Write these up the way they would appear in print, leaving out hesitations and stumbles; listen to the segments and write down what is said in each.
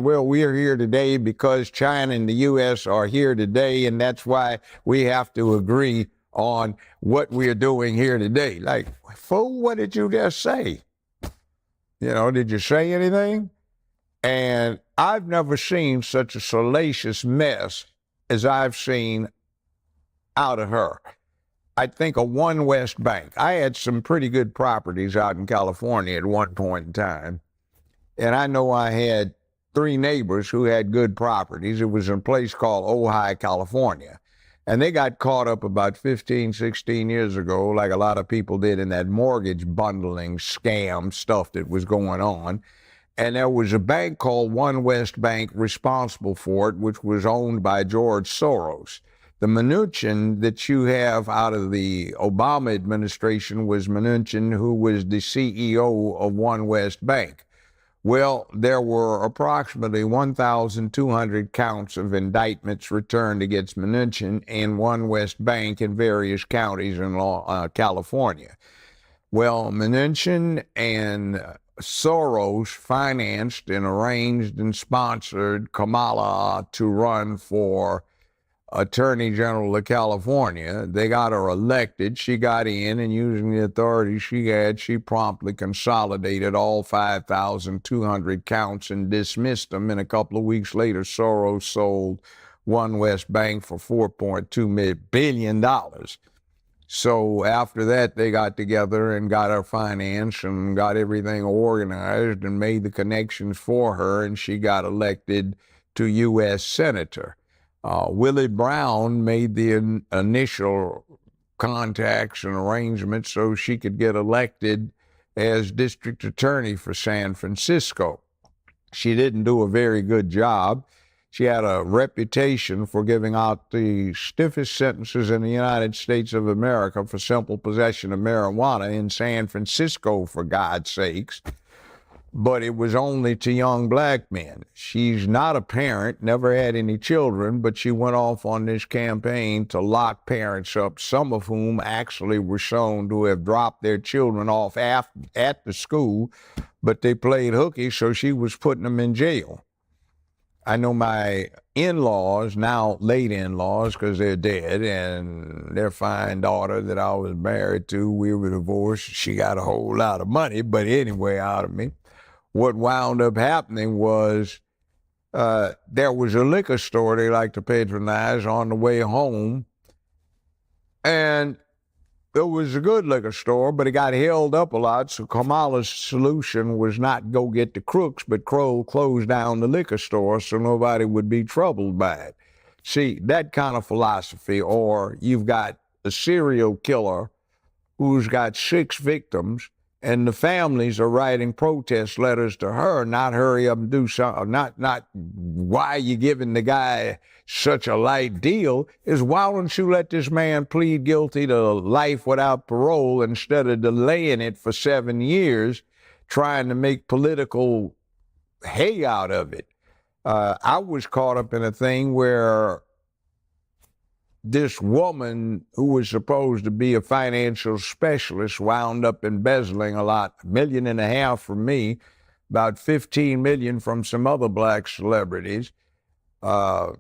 Well, we are here today because China and the U.S. are here today, and that's why we have to agree on what we're doing here today. Like, fool, what did you just say? Did you say anything? And I've never seen such a salacious mess as I've seen out of her. I think a One West Bank. I had some pretty good properties out in California at one point in time, and I know I had three neighbors who had good properties. It was in a place called Ojai, California. And they got caught up about 15, 16 years ago, like a lot of people did, in that mortgage bundling scam stuff that was going on. And there was a bank called One West Bank responsible for it, which was owned by George Soros. The Mnuchin that you have out of the Obama administration was Mnuchin, who was the CEO of One West Bank. Well, there were approximately 1,200 counts of indictments returned against Mnuchin and One West Bank in various counties in California. Well, Mnuchin and Soros financed and arranged and sponsored Kamala to run for Attorney General of California. They got her elected. She got in, and using the authority she had, she promptly consolidated all 5,200 counts and dismissed them. And a couple of weeks later, Soros sold One West Bank for $4.2 billion. So after that, they got together and got her financed and got everything organized and made the connections for her, and she got elected to U.S. Senator. Willie Brown made the initial contacts and arrangements so she could get elected as district attorney for San Francisco. She didn't do a very good job. She had a reputation for giving out the stiffest sentences in the United States of America for simple possession of marijuana in San Francisco, for God's sakes. But it was only to young black men. She's not a parent, never had any children, but she went off on this campaign to lock parents up, some of whom actually were shown to have dropped their children off at the school, but they played hooky, so she was putting them in jail. I know my in-laws, now late in-laws, because they're dead, and their fine daughter that I was married to, we were divorced. She got a whole lot of money, but anyway, out of me. What wound up happening was there was a liquor store they like to patronize on the way home, and it was a good liquor store, but it got held up a lot, so Kamala's solution was not go get the crooks, but close down the liquor store so nobody would be troubled by it. See, that kind of philosophy, or you've got a serial killer who's got 6 victims, and the families are writing protest letters to her, not hurry up and do something, not why are you giving the guy such a light deal, is why don't you let this man plead guilty to life without parole instead of delaying it for 7 years, trying to make political hay out of it. I was caught up in a thing where this woman who was supposed to be a financial specialist wound up embezzling a lot, $1.5 million from me, about $15 million from some other black celebrities. And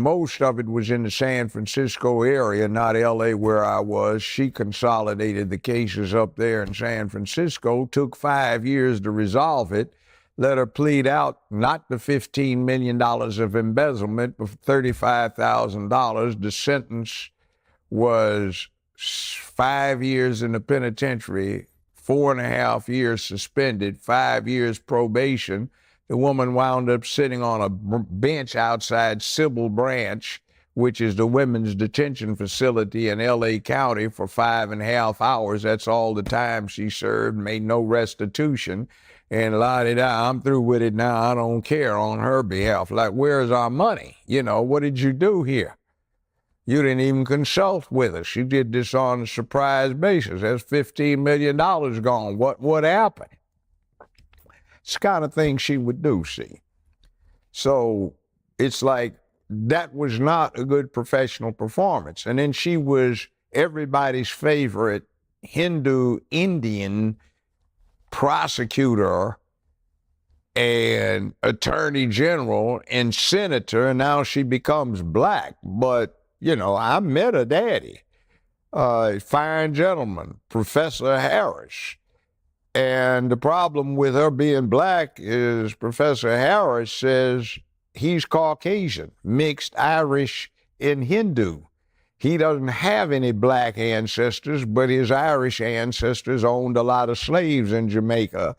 most of it was in the San Francisco area, not LA where I was. She consolidated the cases up there in San Francisco, took 5 years to resolve it. Let her plead out not the $15 million of embezzlement, but $35,000. The sentence was 5 years in the penitentiary, 4.5 years suspended, 5 years probation. The woman wound up sitting on a bench outside Sybil Branch, which is the women's detention facility in L.A. County, for 5.5 hours. That's all the time she served, made no restitution. And la-di-da, I'm through with it now, I don't care, on her behalf. Like, where's our money? What did you do here? You didn't even consult with us. You did this on a surprise basis. That's $15 million gone. What happened? It's the kind of thing she would do, see. So it's like, that was not a good professional performance. And then she was everybody's favorite Hindu Indian prosecutor and attorney general and senator, and now she becomes black. But, you know, I met her daddy, fine gentleman, Professor Harris. And the problem with her being black is Professor Harris says he's Caucasian, mixed Irish and Hindu. He doesn't have any black ancestors, but his Irish ancestors owned a lot of slaves in Jamaica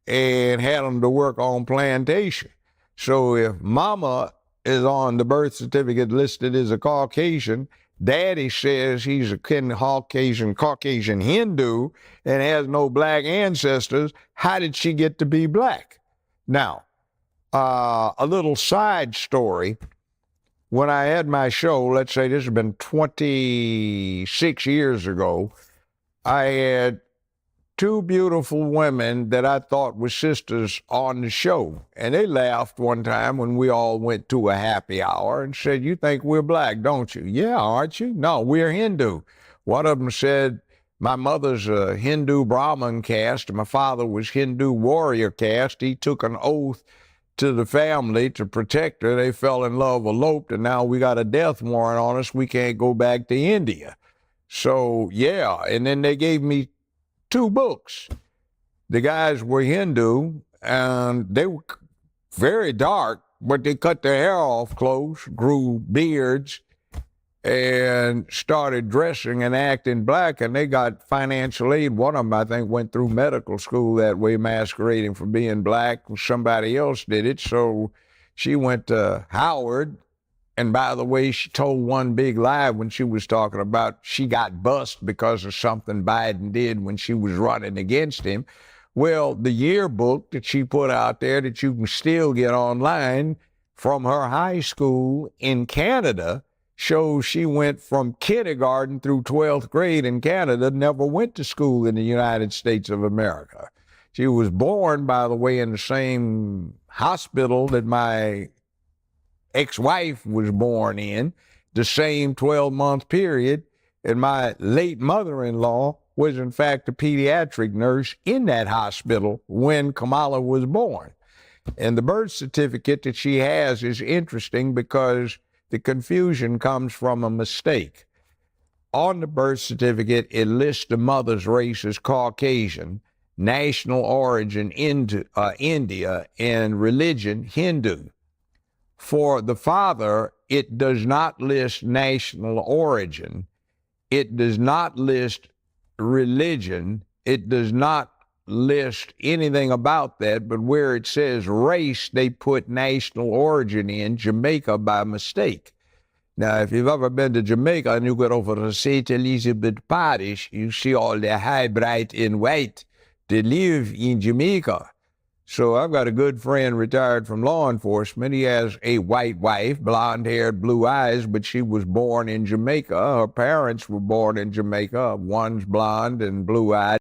and had them to work on plantation. So if mama is on the birth certificate listed as a Caucasian, daddy says he's a Caucasian Hindu and has no black ancestors, how did she get to be black? Now, a little side story. When I had my show, let's say this has been 26 years ago, I had two beautiful women that I thought were sisters on the show. And they laughed one time when we all went to a happy hour and said, "You think we're black, don't you?" "Yeah, aren't you?" "No, we're Hindu." One of them said, "My mother's a Hindu Brahmin caste. My father was Hindu warrior caste. He took an oath to the family to protect her. They fell in love, eloped, and now we got a death warrant on us. We can't go back to India." So, yeah, and then they gave me two books. The guys were Hindu, and they were very dark, but they cut their hair off close, grew beards, and started dressing and acting black, and they got financial aid. One of them, I think, went through medical school that way, masquerading for being black. Somebody else did it, so she went to Howard. And by the way, she told one big lie when she was talking about she got bust because of something Biden did when she was running against him. Well, the yearbook that she put out there that you can still get online from her high school in Canada shows she went from kindergarten through 12th grade in Canada, never went to school in the United States of America. She was born, by the way, in the same hospital that my ex-wife was born in, the same 12-month period, and my late mother-in-law was in fact a pediatric nurse in that hospital when Kamala was born. And the birth certificate that she has is interesting because the confusion comes from a mistake. On the birth certificate, it lists the mother's race as Caucasian, national origin India, and religion Hindu. For the father, it does not list national origin. It does not list religion. It does not list anything about that, but where it says race, they put national origin in Jamaica by mistake. Now, if you've ever been to Jamaica and you get over to St. Elizabeth Parish, you see all the high, bright, and white that live in Jamaica. So I've got a good friend retired from law enforcement. He has a white wife, blonde-haired, blue eyes, but she was born in Jamaica. Her parents were born in Jamaica. One's blonde and blue-eyed.